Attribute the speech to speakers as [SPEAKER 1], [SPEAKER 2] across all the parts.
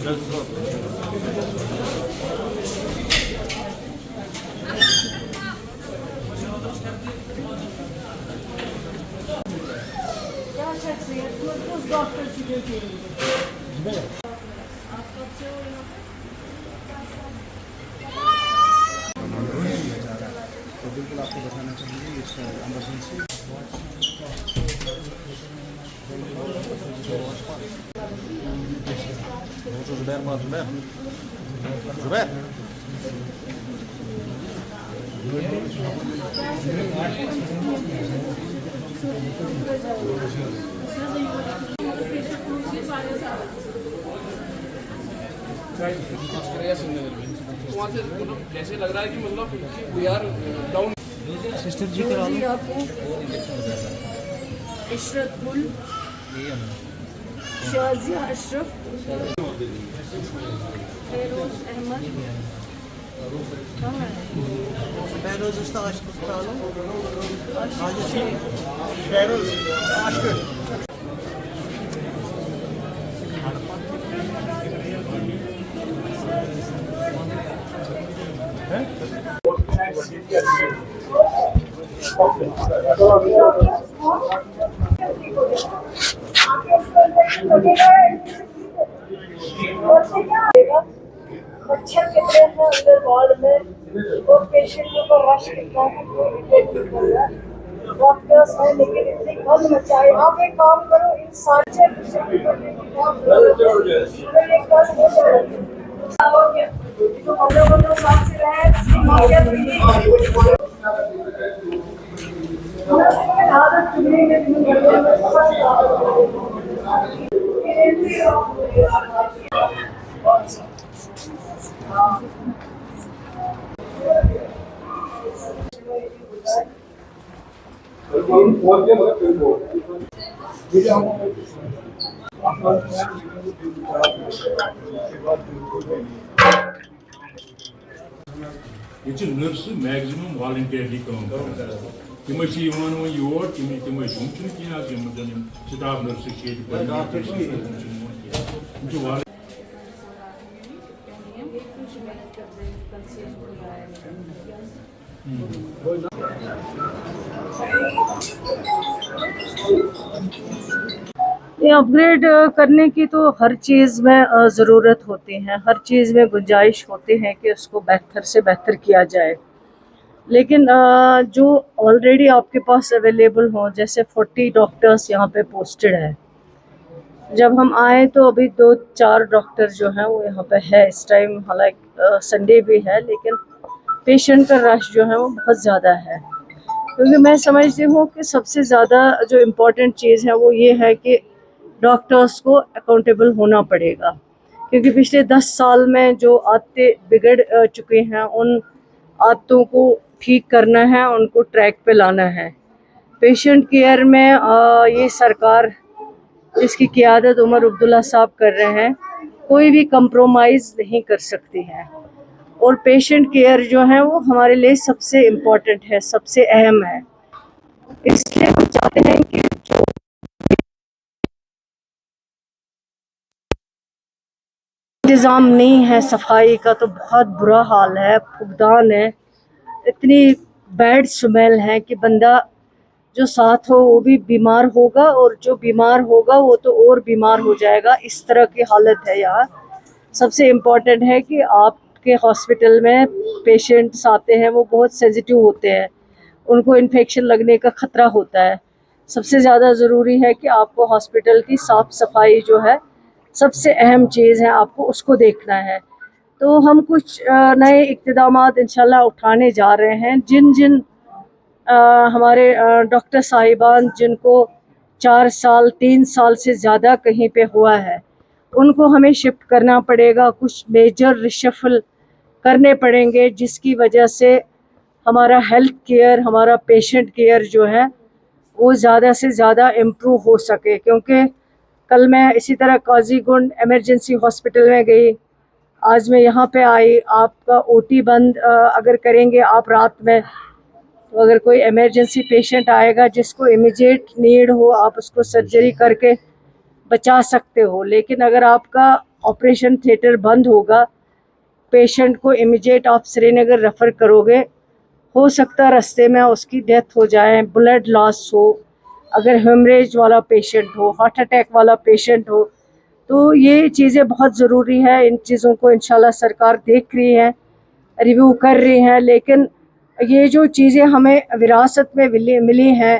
[SPEAKER 1] उस डॉक्टर की ड्यूटी
[SPEAKER 2] तो बिल्कुल आपको बताना चाहेंगे इस एमरजेंसी जुबैर
[SPEAKER 3] जैसे लग रहा है कि मतलब वी आर डाउन।
[SPEAKER 2] सिस्टर जी करा लो।
[SPEAKER 1] आपको इशरत गुल, शाजिया अशरफ, फेरोज अहमद,
[SPEAKER 2] फेरोज आशिक करा लो।
[SPEAKER 3] फेरोज आशिक
[SPEAKER 1] मच्छर कितने हैं अंदर वार्ड में और पेशेंट के ऊपर रश कितना है। डॉक्टर्स हैं लेकिन इतनी गंद मचाई। आप एक काम करो, इन सारे साथ से रहे
[SPEAKER 4] ये नर्स मैक्सिमम वॉलंटियरली काम कर तम योर तम कह स्टाफ नर्स
[SPEAKER 1] ये अपग्रेड करने की तो हर चीज़ में ज़रूरत होती है, हर चीज़ में गुंजाइश होती है कि उसको बेहतर से बेहतर किया जाए। लेकिन जो ऑलरेडी आपके पास अवेलेबल हो, जैसे 40 डॉक्टर्स यहाँ पे पोस्टेड है। जब हम आए तो अभी 2-4 डॉक्टर जो हैं वो यहाँ पे है इस टाइम। हालांकि संडे भी है लेकिन पेशेंट का रश जो है वो बहुत ज़्यादा है। क्योंकि मैं समझती हूँ कि सबसे ज़्यादा जो इम्पोर्टेंट चीज़ है वो ये है कि डॉक्टर्स को अकाउंटेबल होना पड़ेगा। क्योंकि पिछले 10 साल में जो आदतें बिगड़ चुके हैं उन आदतों को ठीक करना है, उनको ट्रैक पे लाना है। पेशेंट केयर में ये सरकार जिसकी क़ियादत उमर अब्दुल्ला साहब कर रहे हैं, कोई भी कंप्रोमाइज़ नहीं कर सकती है। और पेशेंट केयर जो है वो हमारे लिए सबसे इम्पोर्टेंट है, सबसे अहम है। इसलिए हम चाहते हैं कि जो इंतज़ाम नहीं है सफाई का, तो बहुत बुरा हाल है, फुकदान है, इतनी बैड स्मेल है कि बंदा जो साथ हो वो भी बीमार होगा और जो बीमार होगा वो तो और बीमार हो जाएगा। इस तरह की हालत है यहाँ। सबसे इम्पोर्टेंट है कि आपके हॉस्पिटल में पेशेंट्स आते हैं वो बहुत सेंसिटिव होते हैं, उनको इन्फेक्शन लगने का ख़तरा होता है। सबसे ज़्यादा ज़रूरी है कि आपको हॉस्पिटल की साफ़ सफाई जो है सबसे अहम चीज़ है, आपको उसको देखना है। तो हम कुछ नए इक़्तिदामात इंशाल्लाह उठाने जा रहे हैं। जिन जिन हमारे डॉक्टर साहिबान जिनको 4 साल 3 साल से ज़्यादा कहीं पे हुआ है उनको हमें शिफ्ट करना पड़ेगा, कुछ मेजर रिशफल करने पड़ेंगे जिसकी वजह से हमारा हेल्थ केयर, हमारा पेशेंट केयर जो है वो ज़्यादा से ज़्यादा इम्प्रूव हो सके। क्योंकि कल मैं इसी तरह काजीगुंड एमरजेंसी हॉस्पिटल में गई, आज मैं यहाँ पे आई। आपका ओटी बंद अगर करेंगे आप रात में, तो अगर कोई इमरजेंसी पेशेंट आएगा जिसको इमीडिएट नीड हो आप उसको सर्जरी करके बचा सकते हो। लेकिन अगर आपका ऑपरेशन थिएटर बंद होगा, पेशेंट को इमीडिएट आप श्रीनगर रेफ़र करोगे, हो सकता है रास्ते में उसकी डेथ हो जाए, ब्लड लॉस हो, अगर हेमरेज वाला पेशेंट हो, हार्ट अटैक वाला पेशेंट हो, तो ये चीज़ें बहुत ज़रूरी है। इन चीज़ों को इंशाल्लाह सरकार देख रही है, रिव्यू कर रही है। लेकिन ये जो चीज़ें हमें विरासत में मिली हैं,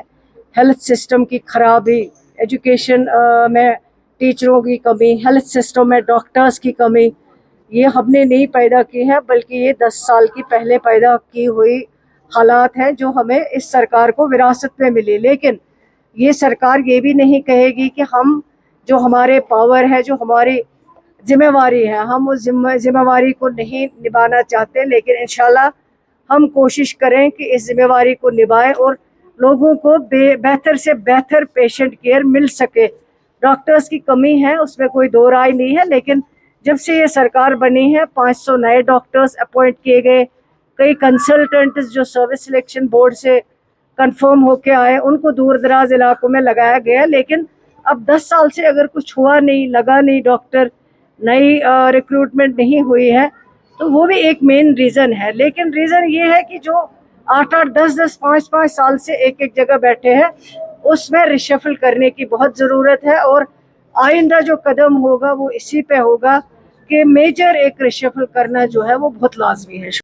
[SPEAKER 1] हेल्थ सिस्टम की खराबी, एजुकेशन में टीचरों की कमी, हेल्थ सिस्टम में डॉक्टर्स की कमी, ये हमने नहीं पैदा की है, बल्कि ये 10 साल की पहले पैदा की हुई हालात हैं जो हमें इस सरकार को विरासत में मिली। लेकिन ये सरकार ये भी नहीं कहेगी कि हम जो हमारे पावर है, जो हमारी जिम्मेवारी है, हम उस जिम्मेवारी को नहीं निभाना चाहते। लेकिन इंशाल्लाह हम कोशिश करें कि इस जिम्मेवारी को निभाएं और लोगों को बेहतर से बेहतर पेशेंट केयर मिल सके। डॉक्टर्स की कमी है, उसमें कोई दो राय नहीं है, लेकिन जब से ये सरकार बनी है 500 नए डॉक्टर्स अपॉइंट किए गए, कई कंसल्टेंट्स जो सर्विस सिलेक्शन बोर्ड से कंफर्म होके आए उनको दूर दराज इलाकों में लगाया गया। लेकिन अब 10 साल से अगर कुछ हुआ नहीं, लगा नहीं डॉक्टर, नई रिक्रूटमेंट नहीं हुई है, तो वो भी एक मेन रीज़न है। लेकिन रीज़न ये है कि जो 8-8, 10-10, 5-5 साल से एक जगह बैठे हैं, उसमें रिशफल करने की बहुत ज़रूरत है। और आइंदा जो कदम होगा वो इसी पे होगा कि मेजर एक रिशफल करना जो है वो बहुत लाजमी है।